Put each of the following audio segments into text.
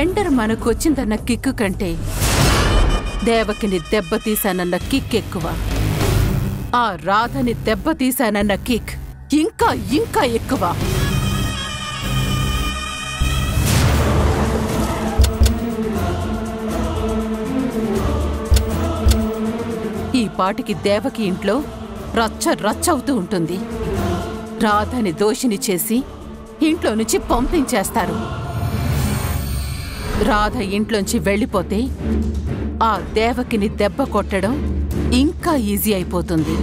Tender మనకొచ్చిందన్న kick కంటే దేవకిని దెబ్బతీశానన్న kick ఎక్కువ. ఆ రాధని దెబ్బతీశానన్న కిక్ ఇంకా ఇంకా ఎక్కువ. ఈ పాటికి దేవకి ఇంట్లో రచ్చ రచ్చవుతూ ఉంటుంది. రాధని దోషిని చేసి ఇంట్లో నుంచి పంపించేస్తారు. రాధ ఇంట్లోంచి వెళ్ళిపోతే ఆ దేవకిని దెబ్బ కొట్టడం ఇంకా ఈజీ అయిపోతుంది.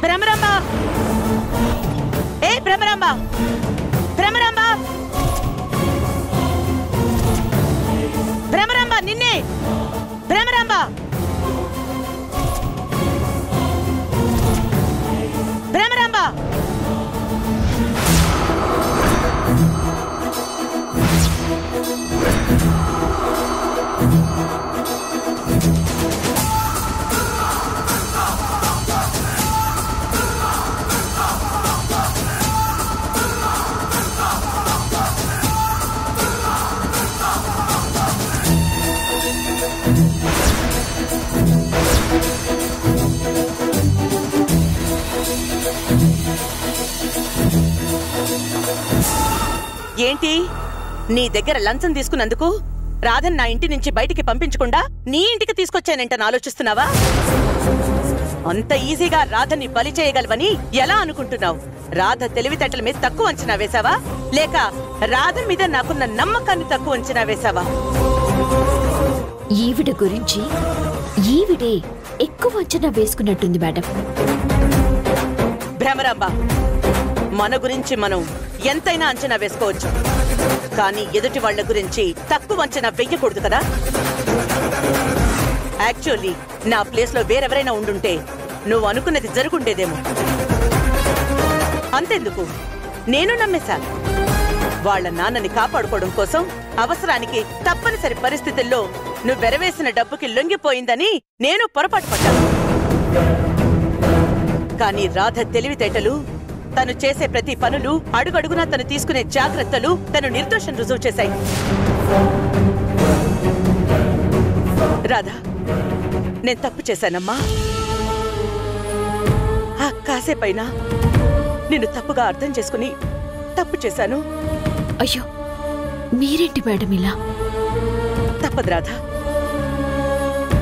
భ్రమరాంబ, ఏ భ్రమరాంబ, భ్రమరాంబ, భ్రమరాంబ, నిన్నే భ్రమరాంబ, భ్రమరాంబ. ఏంటి, నీ దగ్గర లంచం తీసుకున్నందుకు రాధన్ నా ఇంటి నుంచి బయటికి పంపించకుండా నీ ఇంటికి తీసుకొచ్చానంటని ఆలోచిస్తున్నావా? అంత ఈజీగా రాధని బలి చేయగలవని ఎలా అనుకుంటున్నావు? రాధ తెలివితేటల మీద తక్కువ అంచనా వేశావా, లేక రాధ మీద నాకున్న నమ్మకాన్ని తక్కువ అంచనా వేశావా? ఈవిడ గురించి ఈవిడే ఎక్కువ అంచనా వేసుకున్నట్టుంది మేడం. భ్రమరాంబ, మన గురించి మనం ఎంతైనా అంచనా వేసుకోవచ్చు, కానీ ఎదుటి వాళ్ల గురించి తక్కువ అంచనా వెయ్యకూడదు కదా. యాక్చువల్లీ నా ప్లేస్ లో వేరెవరైనా ఉండుంటే నువ్వు అనుకున్నది జరుగుండేదేమో. అంతెందుకు, నేను నమ్మేశా. వాళ్ల నాన్నని కాపాడుకోవడం కోసం అవసరానికి తప్పనిసరి పరిస్థితుల్లో నువ్వెరవేసిన డబ్బుకి లొంగిపోయిందని నేను పొరపాటు పడ్డాను. కానీ రాధ తెలివితేటలు, తను చేసే ప్రతి పనులు, అడుగడుగునా తను తీసుకునే జాగ్రత్తలు తను నిర్దోషం రుజువు చేశాయి. రాధా, నేను తప్పు చేశానమ్మా. ఆ కాసేపైనా నిన్ను తప్పుగా అర్థం చేసుకుని తప్పు చేశాను. అయ్యో, మీరేంటి మేడం ఇలా? తప్పదు రాధా.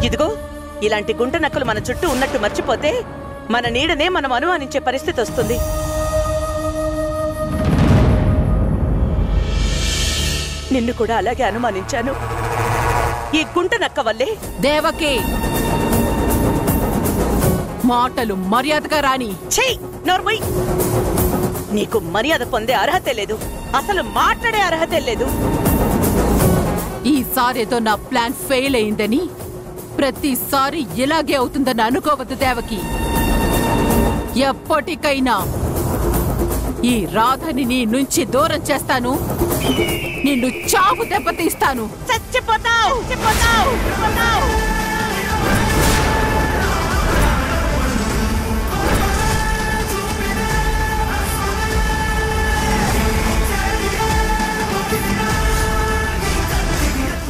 ఇదిగో ఇలాంటి గుంట నక్కలు మన చుట్టూ ఉన్నట్టు మర్చిపోతే మన నీడనే మనం అనుమానించే పరిస్థితి వస్తుంది. నిన్ను కూడా అలాగే అనుమానించాను, ఈ గుంట నక్క వల్లే. దేవకి, మాటలు మర్యాదగా రాని. ఛీ, నోర్మై! నీకు మర్యాద పొందే అర్హతే లేదు, అసలు మాట్లాడే అర్హతే లేదు. ఈసారేదో నా ప్లాన్ ఫెయిల్ అయిందని ప్రతిసారి ఇలాగే అవుతుందని అనుకోవద్దు దేవకి. ఎప్పటికైనా ఈ రాధని నీ నుంచి దూరం చేస్తాను. నిన్ను చావు దెబ్బతీస్తాను. చచ్చిపోతావు, చచ్చిపోతావు, చచ్చిపోతావు.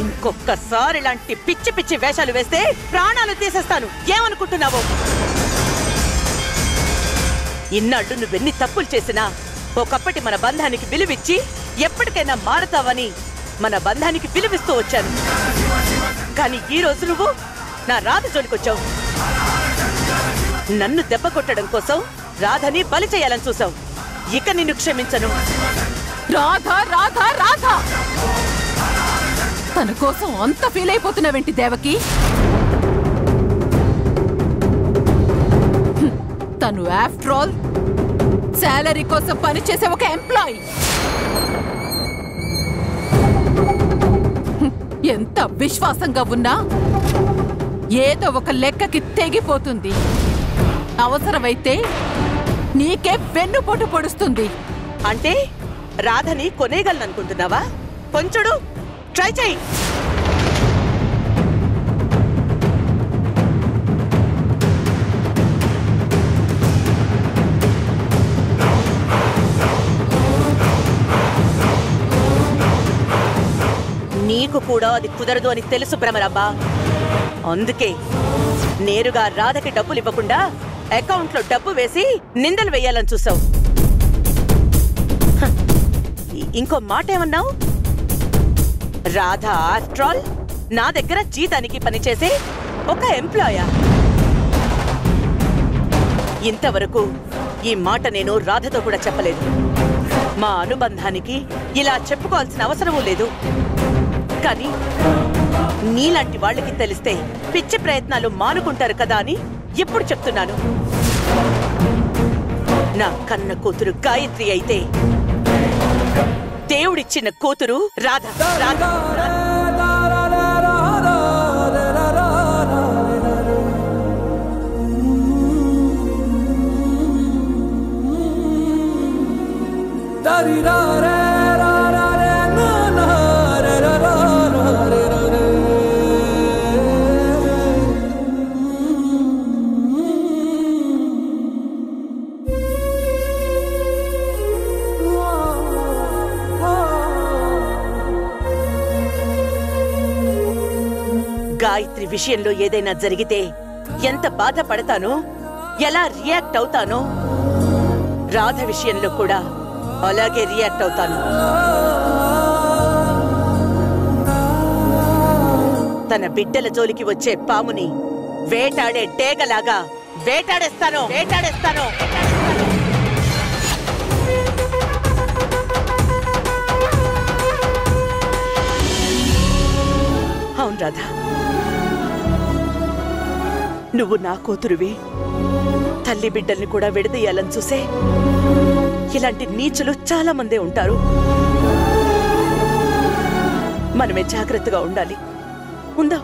ఇంకొక్కసారి ఇలాంటి పిచ్చి పిచ్చి వేషాలు వేస్తే ప్రాణాలు తీసేస్తాను. ఏమనుకుంటున్నావు? ఇన్నాళ్ళు నువ్వెన్ని తప్పులు చేసినా ఒకప్పటి మన బంధానికి విలువిచ్చి ఎప్పటికైనా మారతావని మన బంధానికి విలువిస్తూ వచ్చాను. కానీ ఈ రోజు నువ్వు నా రాధ జోలికొచ్చావు. నన్ను దెబ్బ కొట్టడం కోసం రాధని బలి చేయాలని చూసావు. ఇక నిన్ను క్షమించను. రాధ, రాధ, రాధ! తన కోసం అంత ఫీల్ అయిపోతున్నావేంటి దేవకి? తను ఆఫ్టర్ ఆల్ శాలరీ కోసం పనిచేసే ఒక ఎంప్లాయీ. ఎంత విశ్వాసంగా ఉన్నా ఏదో ఒక లెక్కకి తెగిపోతుంది. అవసరమైతే నీకే వెన్నుపోటు పొడుస్తుంది. అంటే రాధని కొనేయగలననుకుంటున్నావా? కొంచెడు ట్రై చేయి. కూడా అది కుదరదు అని తెలుసు భ్రమరాంబ. అందుకే నేరుగా రాధకి డబ్బులు ఇవ్వకుండా అకౌంట్లో డబ్బు వేసి నిందలు వేయాలని చూసావు. ఇంకో మాట ఏమన్నావు? రాధ ఆఫ్టర్ ఆల్ నా దగ్గర జీతానికి పనిచేసే ఒక ఎంప్లాయా? ఇంతవరకు ఈ మాట నేను రాధతో కూడా చెప్పలేదు. మా అనుబంధానికి ఇలా చెప్పుకోవాల్సిన అవసరమూ లేదు. కానీ నీలాంటి వాళ్ళకి తెలిస్తే పిచ్చి ప్రయత్నాలు మానుకుంటారు కదా అని ఇప్పుడు చెప్తున్నాను. నా కన్న కూతురు గాయత్రి అయితే దేవుడిచ్చిన కూతురు రాధ. రాధ గాయత్రి విషయంలో ఏదైనా జరిగితే ఎంత బాధపడతానో, ఎలా రియాక్ట్ అవుతానో, రాధ విషయంలో కూడా అలాగే రియాక్ట్ అవుతాను. తన బిడ్డల జోలికి వచ్చే పాముని వేటాడే డేగలాగా వేటాడేస్తాను. అవును రాధా, నువ్వు నా కూతురువి. తల్లి బిడ్డల్ని కూడా విడదీయాలని చూసే ఇలాంటి నీచులు చాలా మందే ఉంటారు. మనమే జాగ్రత్తగా ఉండాలి. ఉందా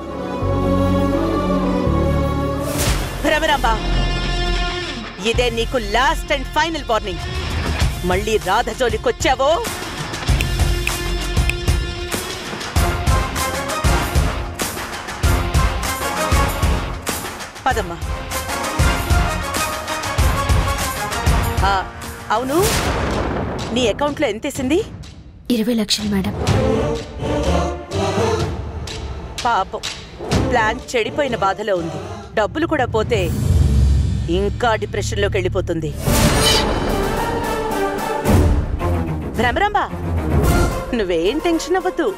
భ్రమరాంబ? ఇదే నీకు లాస్ట్ అండ్ ఫైనల్ వార్నింగ్. మళ్ళీ రాధ జోలికొచ్చావో పదమ్మా. అవును, నీ అకౌంట్లో ఎంతేసింది? 20 లక్షలు మేడం. పాపం, ప్లాన్ చెడిపోయిన బాధలో ఉంది. డబ్బులు కూడా పోతే ఇంకా డిప్రెషన్లోకి వెళ్ళిపోతుంది. భ్రమరాంబ, నువ్వేం టెన్షన్ అవ్వద్దు.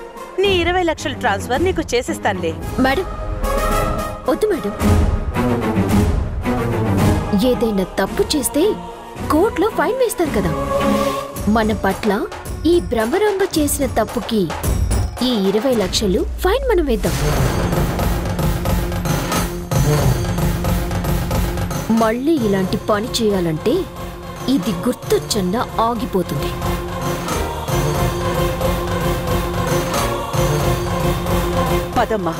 నీ 20 లక్షల ట్రాన్స్ఫర్ నీకు చేసేస్తానులే. మేడం వద్దు మేడం. ఏదైనా తప్పు చేస్తే కోర్టులో ఫైన్ వేస్తారు కదా. మన పట్ల ఈ భ్రమరాంబ చేసిన తప్పుకి ఈ 20 లక్షలు ఫైన్ మనం వేద్దాం. మళ్ళీ ఇలాంటి పని చేయాలంటే ఇది గుర్తొచ్చన్నా ఆగిపోతుంది. పదమ్మా.